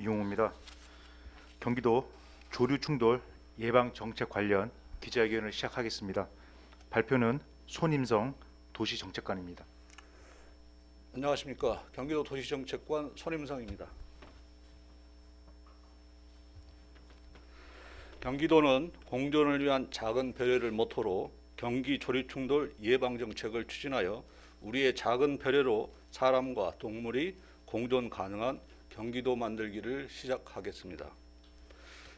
이용호입니다. 경기도 조류 충돌 예방 정책 관련 기자회견을 시작하겠습니다. 발표는 손임성 도시정책관입니다. 안녕하십니까. 경기도 도시정책관 손임성입니다. 경기도는 공존을 위한 작은 배려를 모토로 경기 조류충돌 예방정책을 추진하여 우리의 작은 배려로 사람과 동물이 공존 가능한 경기도 만들기를 시작하겠습니다.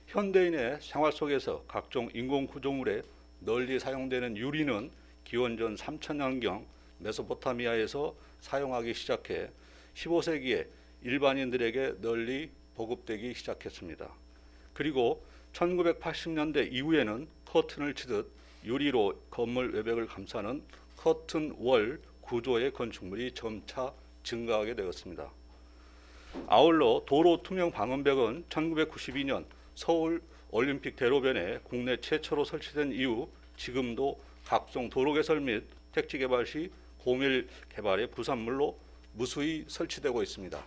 현대인의 생활 속에서 각종 인공구조물에 널리 사용되는 유리는 기원전 3000년경 메소포타미아에서 사용하기 시작해 15세기에 일반인들에게 널리 보급되기 시작했습니다. 그리고 1980년대 이후에는 커튼을 치듯 유리로 건물 외벽을 감싸는 커튼월 구조의 건축물이 점차 증가하게 되었습니다. 아울러 도로 투명 방음벽은 1992년 서울 올림픽 대로변에 국내 최초로 설치된 이후 지금도 각종 도로 개설 및 택지 개발 시 공일 개발의 부산물로 무수히 설치되고 있습니다.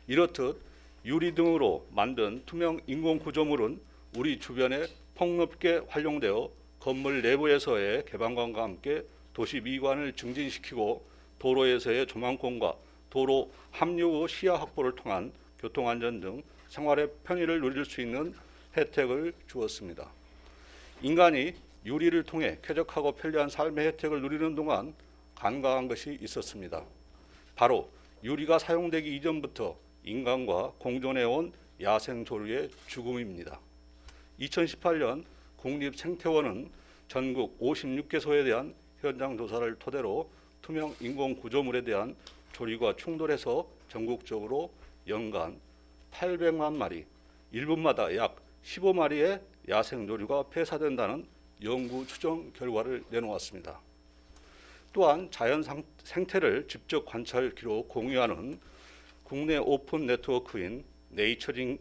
이렇듯 유리 등으로 만든 투명 인공 구조물은 우리 주변에 폭넓게 활용되어 건물 내부에서의 개방감과 함께 도시 미관을 증진시키고 도로에서의 조망권과 도로 합류 후 시야 확보를 통한 교통안전 등 생활의 편의를 누릴 수 있는 혜택을 주었습니다. 인간이 유리를 통해 쾌적하고 편리한 삶의 혜택을 누리는 동안 간과한 것이 있었습니다. 바로 유리가 사용되기 이전부터 인간과 공존해온 야생조류의 죽음입니다. 2018년 국립생태원은 전국 56개소에 대한 현장 조사를 토대로 투명 인공 구조물에 대한 조류가 충돌해서 전국적으로 연간 800만 마리, 1분마다 약 15마리의 야생조류가 폐사된다는 연구 추정 결과를 내놓았습니다. 또한 자연 생태를 직접 관찰 기록 공유하는 국내 오픈 네트워크인 네이처링에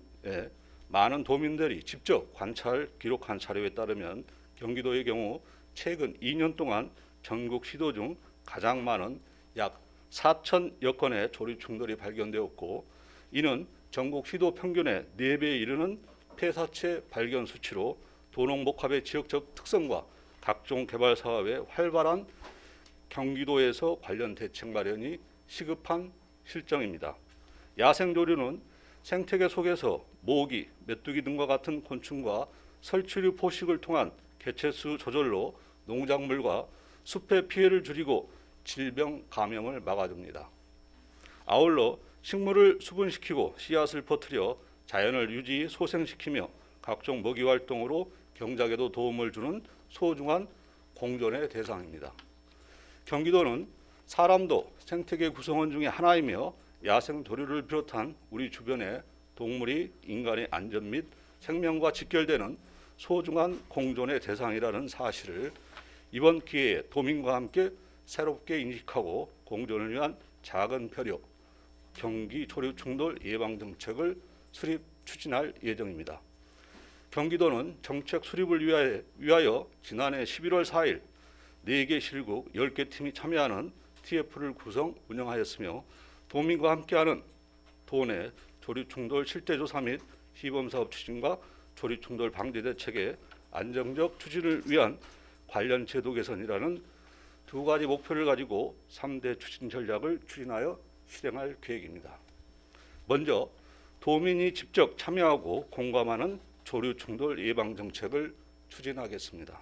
많은 도민들이 직접 관찰 기록한 자료에 따르면 경기도의 경우 최근 2년 동안 전국 시도 중 가장 많은 약 4,000여 건의 조류 충돌이 발견되었고, 이는 전국 시도 평균의 4배에 이르는 폐사체 발견 수치로 도농복합의 지역적 특성과 각종 개발 사업의 활발한 경기도에서 관련 대책 마련이 시급한 실정입니다. 야생조류는 생태계 속에서 모기, 메뚜기 등과 같은 곤충과 설치류 포식을 통한 개체수 조절로 농작물과 숲의 피해를 줄이고 질병 감염을 막아줍니다. 아울러 식물을 수분시키고 씨앗을 퍼뜨려 자연을 유지 소생시키며 각종 먹이 활동으로 경작에도 도움을 주는 소중한 공존의 대상입니다. 경기도는 사람도 생태계 구성원 중에 하나이며 야생 조류를 비롯한 우리 주변의 동물이 인간의 안전 및 생명과 직결되는 소중한 공존의 대상이라는 사실을 이번 기회에 도민과 함께 새롭게 인식하고 공존을 위한 작은 배려, 경기 조류 충돌 예방 정책을 수립 추진할 예정입니다. 경기도는 정책 수립을 위하여 지난해 11월 4일 4개 실국 10개 팀이 참여하는 TF를 구성 운영하였으며, 도민과 함께하는 도내 조류충돌 실태조사 및 시범사업 추진과 조류충돌 방지 대책의 안정적 추진을 위한 관련 제도 개선이라는 두 가지 목표를 가지고 3대 추진 전략을 추진하여 실행할 계획입니다. 먼저 도민이 직접 참여하고 공감하는 조류충돌 예방 정책을 추진하겠습니다.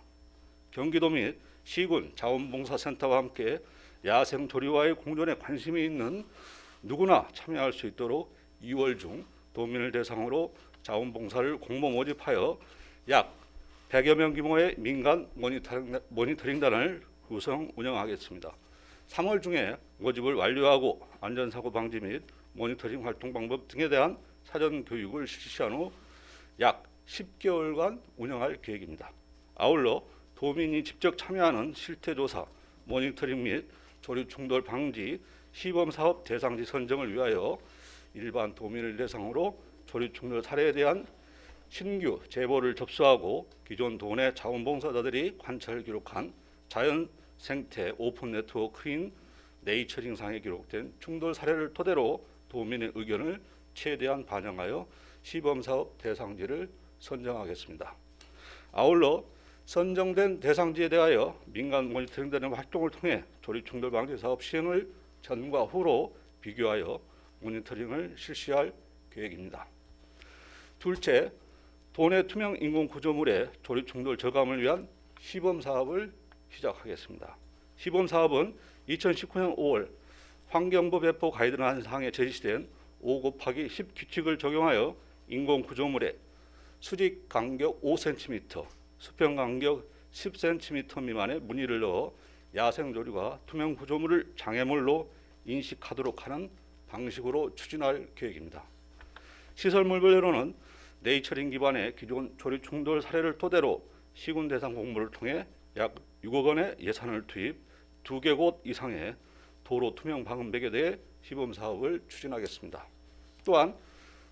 경기도 및 시군 자원봉사센터와 함께 야생 조류와의 공존에 관심이 있는 누구나 참여할 수 있도록 2월 중 도민을 대상으로 자원봉사를 공모 모집하여 약 100여 명 규모의 민간 모니터링단을 구성 운영하겠습니다. 3월 중에 모집을 완료하고 안전사고 방지 및 모니터링 활동 방법 등에 대한 사전 교육을 실시한 후 약 10개월간 운영할 계획입니다. 아울러 도민이 직접 참여하는 실태조사, 모니터링 및 조류 충돌 방지 시범사업 대상지 선정을 위하여 일반 도민을 대상으로 조류 충돌 사례에 대한 신규 제보를 접수하고 기존 도내 자원봉사자들이 관찰 기록한 자연 생태 오픈 네트워크인 네이처링상에 기록된 충돌 사례를 토대로 도민의 의견을 최대한 반영하여 시범사업 대상지를 선정하겠습니다. 아울러 선정된 대상지에 대하여 민간 모니터링되는 활동을 통해 조립충돌 방지 사업 시행을 전과 후로 비교하여 모니터링을 실시할 계획입니다. 둘째, 도내 투명 인공 구조물의 조립충돌 저감을 위한 시범사업을 시작하겠습니다. 시범사업은 2019년 5월 환경부 배포 가이드라인 사항에 제시된 5곱하기10 규칙을 적용하여 인공 구조물의 수직 간격 5cm, 수평 간격 10cm 미만의 무늬를 넣어 야생 조류가 투명 구조물을 장애물로 인식하도록 하는 방식으로 추진할 계획입니다. 시설물별로는 네이처링 기반의 기존 조립 충돌 사례를 토대로 시군 대상 공모를 통해 약 6억 원의 예산을 투입 2개 곳 이상의 도로 투명 방음벽에 대해 시범 사업을 추진하겠습니다. 또한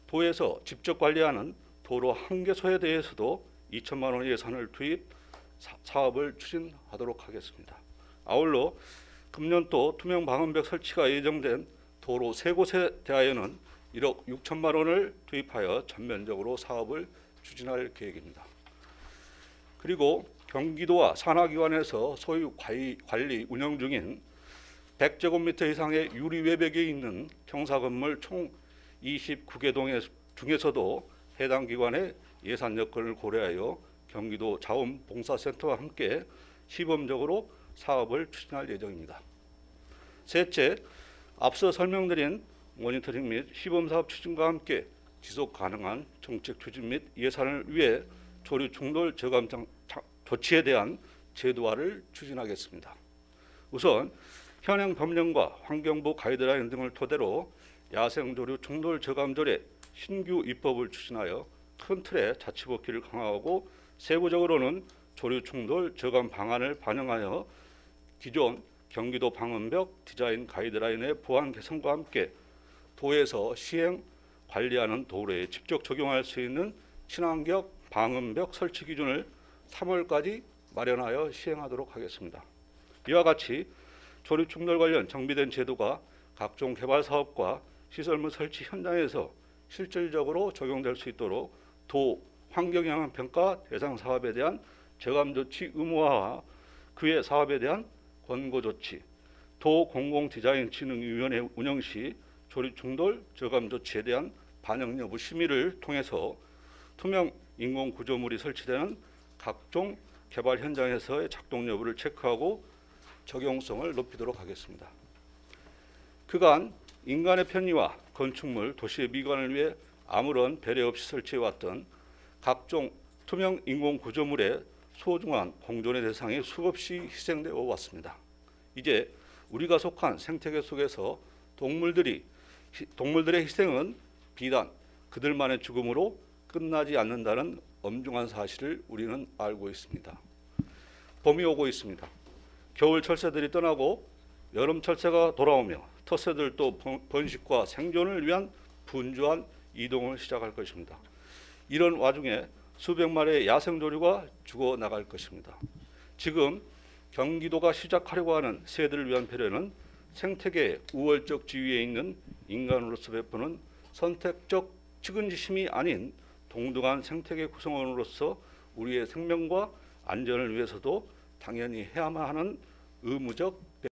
도에서 직접 관리하는 도로 1개소에 대해서도 2천만 원의 예산을 투입 사업을 추진하도록 하겠습니다. 아울러 금년도 투명 방음벽 설치가 예정된 도로 3곳에 대하여는 1억 6천만 원을 투입하여 전면적으로 사업을 추진할 계획입니다. 그리고 경기도와 산하기관에서 소유 관리 운영 중인 100제곱미터 이상의 유리 외벽이 있는 경사건물 총 29개 동 중에서도 해당 기관의 예산 여건을 고려하여 경기도 자원봉사센터와 함께 시범적으로 사업을 추진할 예정입니다. 셋째, 앞서 설명드린 모니터링 및 시범사업 추진과 함께 지속 가능한 정책 추진 및 예산을 위해 조류 충돌 저감 조치에 대한 제도화를 추진하겠습니다. 우선 현행 법령과 환경부 가이드라인 등을 토대로 야생조류 충돌 저감조례 신규 입법을 추진하여 큰 틀의 자치법규를 강화하고 세부적으로는 조류 충돌 저감 방안을 반영하여 기존 경기도 방음벽 디자인 가이드라인의 보완 개선과 함께 도에서 시행 관리하는 도로에 직접 적용할 수 있는 친환경 방음벽 설치 기준을 3월까지 마련하여 시행하도록 하겠습니다. 이와 같이 조류 충돌 관련 정비된 제도가 각종 개발 사업과 시설물 설치 현장에서 실질적으로 적용될 수 있도록 도 환경영향 평가 대상 사업에 대한 저감 조치 의무화와 그의 사업에 대한 권고 조치, 도 공공디자인진흥위원회 운영 시 조류 충돌 저감 조치에 대한 반영 여부 심의를 통해서 투명 인공 구조물이 설치되는 각종 개발 현장에서의 작동 여부를 체크하고 적용성을 높이도록 하겠습니다. 그간 인간의 편의와 건축물, 도시의 미관을 위해 아무런 배려 없이 설치해왔던 각종 투명 인공 구조물의 소중한 공존의 대상이 수없이 희생되어 왔습니다. 이제 우리가 속한 생태계 속에서 동물들의 희생은 비단 그들만의 죽음으로 끝나지 않는다는 엄중한 사실을 우리는 알고 있습니다. 봄이 오고 있습니다. 겨울 철새들이 떠나고 여름 철새가 돌아오며 텃새들도 번식과 생존을 위한 분주한 이동을 시작할 것입니다. 이런 와중에 수백 마리의 야생조류가 죽어나갈 것입니다. 지금 경기도가 시작하려고 하는 새들을 위한 배려는 생태계의 우월적 지위에 있는 인간으로서 베푸는 선택적 측은지심이 아닌 동등한 생태계 구성원으로서 우리의 생명과 안전을 위해서도 당연히 해야만 하는 의무적